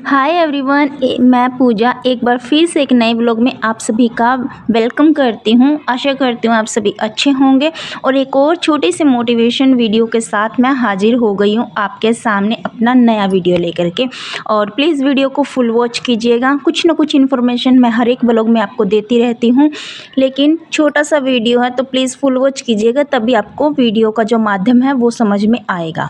Hi everyone, मैं पूजा एक बार फिर से एक नए ब्लॉग में आप सभी का वेलकम करती हूँ। आशा करती हूँ आप सभी अच्छे होंगे और एक और छोटी सी मोटिवेशन वीडियो के साथ मैं हाजिर हो गई हूँ आपके सामने अपना नया वीडियो लेकर के। और प्लीज़ वीडियो को फुल वॉच कीजिएगा। कुछ ना कुछ इन्फॉर्मेशन मैं हर एक ब्लॉग में आपको देती रहती हूँ, लेकिन छोटा सा वीडियो है तो प्लीज़ फुल वॉच कीजिएगा, तभी आपको वीडियो का जो माध्यम है वो समझ में आएगा।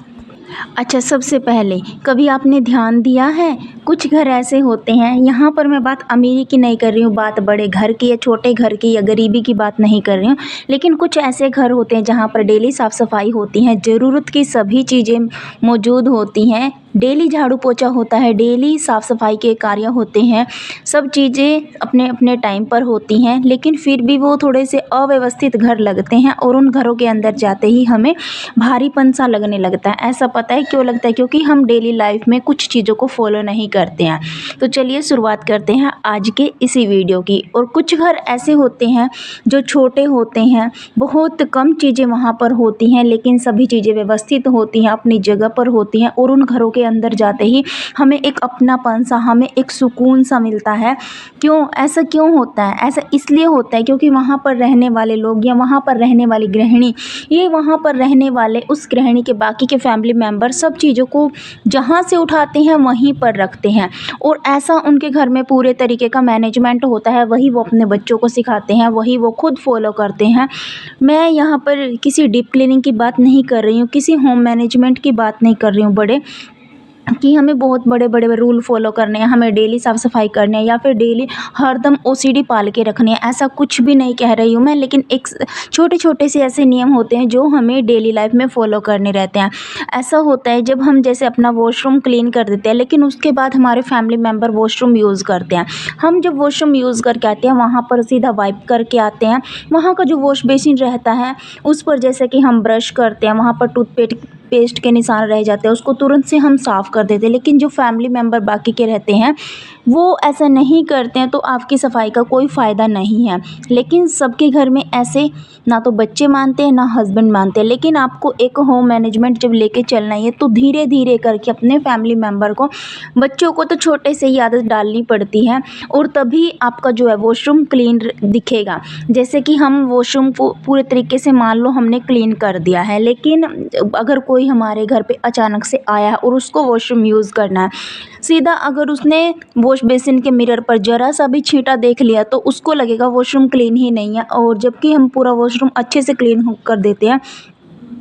अच्छा, सबसे पहले कभी आपने ध्यान दिया है, कुछ घर ऐसे होते हैं, यहाँ पर मैं बात अमीरी की नहीं कर रही हूँ, बात बड़े घर की या छोटे घर की या गरीबी की बात नहीं कर रही हूँ, लेकिन कुछ ऐसे घर होते हैं जहाँ पर डेली साफ़ सफाई होती है, ज़रूरत की सभी चीज़ें मौजूद होती हैं, डेली झाड़ू पोछा होता है, डेली साफ़ सफाई के कार्य होते हैं, सब चीज़ें अपने अपने टाइम पर होती हैं, लेकिन फिर भी वो थोड़े से अव्यवस्थित घर लगते हैं और उन घरों के अंदर जाते ही हमें भारीपन सा लगने लगता है। ऐसा पता है क्यों लगता है? क्योंकि हम डेली लाइफ में कुछ चीज़ों को फॉलो नहीं करते हैं। तो चलिए शुरुआत करते हैं आज के इसी वीडियो की। और कुछ घर ऐसे होते हैं जो छोटे होते हैं, बहुत कम चीज़ें वहाँ पर होती हैं, लेकिन सभी चीज़ें व्यवस्थित होती हैं, अपनी जगह पर होती हैं, और उन घरों के अंदर जाते ही हमें एक अपनापन सा, हमें एक सुकून सा मिलता है। क्यों ऐसा क्यों होता है? ऐसा इसलिए होता है क्योंकि वहाँ पर रहने वाले लोग या वहाँ पर रहने वाली गृहिणी, ये वहाँ पर रहने वाले उस गृहिणी के बाकी के फैमिली मेम्बर सब चीज़ों को जहाँ से उठाते हैं वहीं पर रखते हैं, और ऐसा उनके घर में पूरे तरीके का मैनेजमेंट होता है। वही वो अपने बच्चों को सिखाते हैं, वही वो खुद फॉलो करते हैं। मैं यहाँ पर किसी डीप क्लीनिंग की बात नहीं कर रही हूँ, किसी होम मैनेजमेंट की बात नहीं कर रही हूँ बड़े, कि हमें बहुत बड़े बड़े रूल फॉलो करने हैं, हमें डेली साफ़ सफाई करनी है या फिर डेली हरदम ओसीडी पाल के रखनी है, ऐसा कुछ भी नहीं कह रही हूँ मैं। लेकिन एक छोटे छोटे से ऐसे नियम होते हैं जो हमें डेली लाइफ में फ़ॉलो करने रहते हैं। ऐसा होता है जब हम जैसे अपना वॉशरूम क्लीन कर देते हैं, लेकिन उसके बाद हमारे फैमिली मेम्बर वॉशरूम यूज़ करते हैं। हम जब वॉशरूम यूज़ करके आते हैं, वहाँ पर सीधा वाइप करके आते हैं, वहाँ का जो वॉश बेसिन रहता है उस पर जैसे कि हम ब्रश करते हैं, वहाँ पर पेस्ट के निशान रह जाते हैं, उसको तुरंत से हम साफ़ कर देते हैं। लेकिन जो फैमिली मेम्बर बाकी के रहते हैं वो ऐसा नहीं करते हैं, तो आपकी सफाई का कोई फ़ायदा नहीं है। लेकिन सबके घर में ऐसे ना तो बच्चे मानते हैं ना हस्बैंड मानते हैं। लेकिन आपको एक होम मैनेजमेंट जब लेके चलना है तो धीरे धीरे करके अपने फैमिली मेम्बर को, बच्चों को तो छोटे से ही आदत डालनी पड़ती है, और तभी आपका जो है वॉशरूम क्लीन दिखेगा। जैसे कि हम वॉशरूम को पूरे तरीके से मान लो हमने क्लीन कर दिया है, लेकिन अगर कोई हमारे घर पे अचानक से आया है और उसको वॉशरूम यूज़ करना है, सीधा अगर उसने वॉश बेसिन के मिरर पर ज़रा सा भी छींटा देख लिया तो उसको लगेगा वॉशरूम क्लीन ही नहीं है, और जबकि हम पूरा वॉशरूम अच्छे से क्लीन कर देते हैं।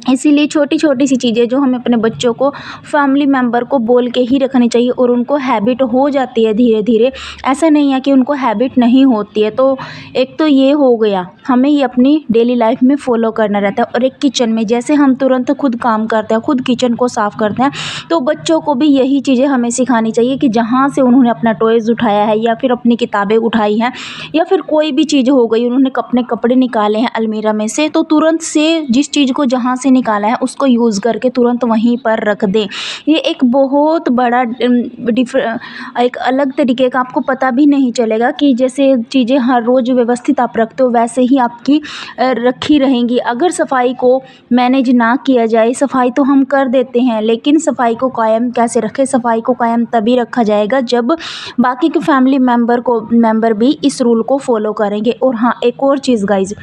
इसीलिए छोटी छोटी सी चीज़ें जो हमें अपने बच्चों को, फैमिली मेम्बर को बोल के ही रखनी चाहिए, और उनको हैबिट हो जाती है धीरे धीरे। ऐसा नहीं है कि उनको हैबिट नहीं होती है। तो एक तो ये हो गया, हमें ये अपनी डेली लाइफ में फ़ॉलो करना रहता है। और एक किचन में जैसे हम तुरंत खुद काम करते हैं, खुद किचन को साफ़ करते हैं, तो बच्चों को भी यही चीज़ें हमें सिखानी चाहिए कि जहाँ से उन्होंने अपना टॉयज़ उठाया है या फिर अपनी किताबें उठाई हैं या फिर कोई भी चीज़ हो गई, उन्होंने अपने कपड़े निकाले हैं अलमीरा में से, तो तुरंत से जिस चीज़ को जहाँ से निकाला है उसको यूज़ करके तुरंत वहीं पर रख दें। ये एक बहुत बड़ा एक अलग तरीके का, आपको पता भी नहीं चलेगा कि जैसे चीज़ें हर रोज़ व्यवस्थित आप रखते हो वैसे ही आपकी रखी रहेंगी। अगर सफाई को मैनेज ना किया जाए, सफाई तो हम कर देते हैं, लेकिन सफाई को कायम कैसे रखें? सफाई को कायम तभी रखा जाएगा जब बाकी के फैमिली मेम्बर भी इस रूल को फॉलो करेंगे। और हाँ, एक और चीज़ गाइज़,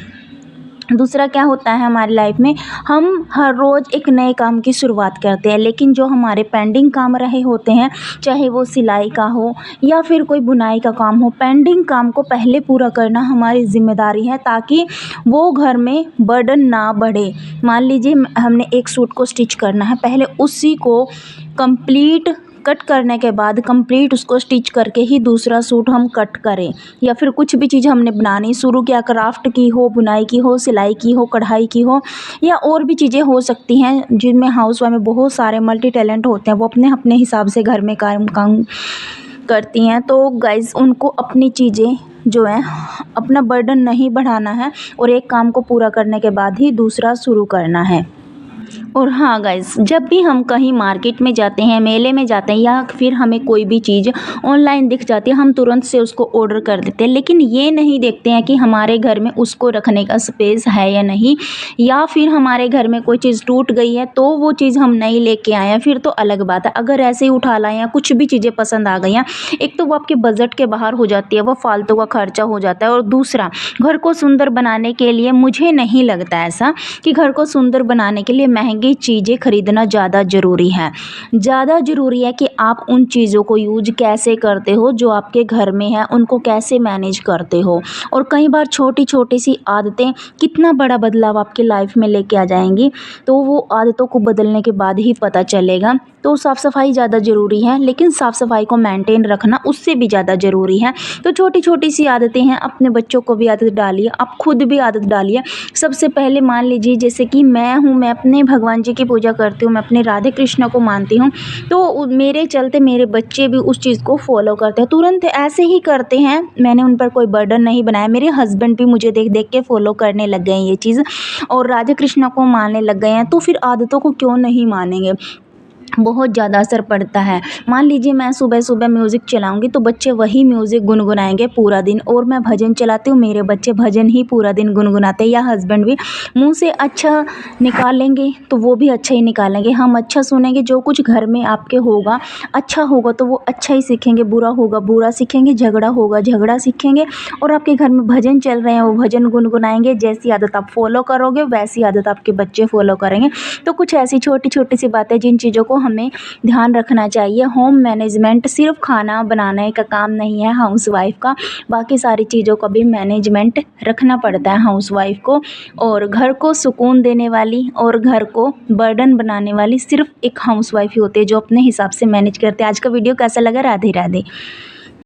दूसरा क्या होता है हमारी लाइफ में, हम हर रोज़ एक नए काम की शुरुआत करते हैं, लेकिन जो हमारे पेंडिंग काम रहे होते हैं, चाहे वो सिलाई का हो या फिर कोई बुनाई का काम हो, पेंडिंग काम को पहले पूरा करना हमारी ज़िम्मेदारी है, ताकि वो घर में बर्डन ना बढ़े। मान लीजिए हमने एक सूट को स्टिच करना है, पहले उसी को कंप्लीट कट करने के बाद कंप्लीट उसको स्टिच करके ही दूसरा सूट हम कट करें। या फिर कुछ भी चीज़ हमने बनानी शुरू किया, क्राफ्ट की हो, बुनाई की हो, सिलाई की हो, कढ़ाई की हो, या और भी चीज़ें हो सकती हैं जिनमें हाउसवाइफ में बहुत सारे मल्टी टैलेंट होते हैं, वो अपने अपने हिसाब से घर में काम करती हैं। तो गाइज़, उनको अपनी चीज़ें जो है अपना बर्डन नहीं बढ़ाना है, और एक काम को पूरा करने के बाद ही दूसरा शुरू करना है। और हाँ गाइस, जब भी हम कहीं मार्केट में जाते हैं, मेले में जाते हैं या फिर हमें कोई भी चीज़ ऑनलाइन दिख जाती है, हम तुरंत से उसको ऑर्डर कर देते हैं, लेकिन ये नहीं देखते हैं कि हमारे घर में उसको रखने का स्पेस है या नहीं, या फिर हमारे घर में कोई चीज़ टूट गई है तो वो चीज़ हम नहीं लेके आए हैं, फिर तो अलग बात है। अगर ऐसे ही उठा लाए या कुछ भी चीज़ें पसंद आ गई हैं, एक तो वो आपके बजट के बाहर हो जाती है, वो फालतू का खर्चा हो जाता है। और दूसरा, घर को सुंदर बनाने के लिए मुझे नहीं लगता ऐसा कि घर को सुंदर बनाने के लिए महंगी चीज़ें खरीदना ज़्यादा ज़रूरी है। ज़्यादा ज़रूरी है कि आप उन चीज़ों को यूज कैसे करते हो जो आपके घर में है, उनको कैसे मैनेज करते हो। और कई बार छोटी छोटी सी आदतें कितना बड़ा बदलाव आपकी लाइफ में लेके आ जाएंगी, तो वो आदतों को बदलने के बाद ही पता चलेगा। तो साफ़ सफाई ज़्यादा ज़रूरी है, लेकिन साफ़ सफाई को मेंटेन रखना उससे भी ज़्यादा ज़रूरी है। तो छोटी छोटी सी आदतें हैं, अपने बच्चों को भी आदत डालिए, आप खुद भी आदत डालिए। सबसे पहले मान लीजिए जैसे कि मैं हूँ, मैं अपने भगवान जी की पूजा करती हूँ, मैं अपने राधे कृष्ण को मानती हूँ, तो मेरे चलते मेरे बच्चे भी उस चीज़ को फॉलो करते हैं, तुरंत ऐसे ही करते हैं। मैंने उन पर कोई बर्डन नहीं बनाया, मेरे हस्बैंड भी मुझे देख देख के फॉलो करने लग गए हैं ये चीज़, और राधे कृष्ण को मानने लग गए हैं, तो फिर आदतों को क्यों नहीं मानेंगे। बहुत ज़्यादा असर पड़ता है। मान लीजिए मैं सुबह सुबह म्यूज़िक चलाऊँगी तो बच्चे वही म्यूज़िक गुनगुनाएंगे पूरा दिन, और मैं भजन चलाती हूँ, मेरे बच्चे भजन ही पूरा दिन गुनगुनाते हैं, या हस्बैंड भी मुँह से अच्छा निकालेंगे तो वो भी अच्छा ही निकालेंगे। हम अच्छा सुनेंगे, जो कुछ घर में आपके होगा अच्छा होगा तो वो अच्छा ही सीखेंगे, बुरा होगा बुरा सीखेंगे, झगड़ा होगा झगड़ा सीखेंगे। और आपके घर में भजन चल रहे हैं, वो भजन गुनगुनाएंगे, जैसी आदत आप फॉलो करोगे वैसी आदत आपके बच्चे फॉलो करेंगे। तो कुछ ऐसी छोटी छोटी सी बातें जिन चीज़ों को हमें ध्यान रखना चाहिए। होम मैनेजमेंट सिर्फ खाना बनाने का काम नहीं है हाउसवाइफ का, बाकी सारी चीज़ों का भी मैनेजमेंट रखना पड़ता है हाउसवाइफ को। और घर को सुकून देने वाली और घर को बर्डन बनाने वाली सिर्फ एक हाउसवाइफ ही होती है, जो अपने हिसाब से मैनेज करते हैं। आज का वीडियो कैसा लगा? राधे राधे।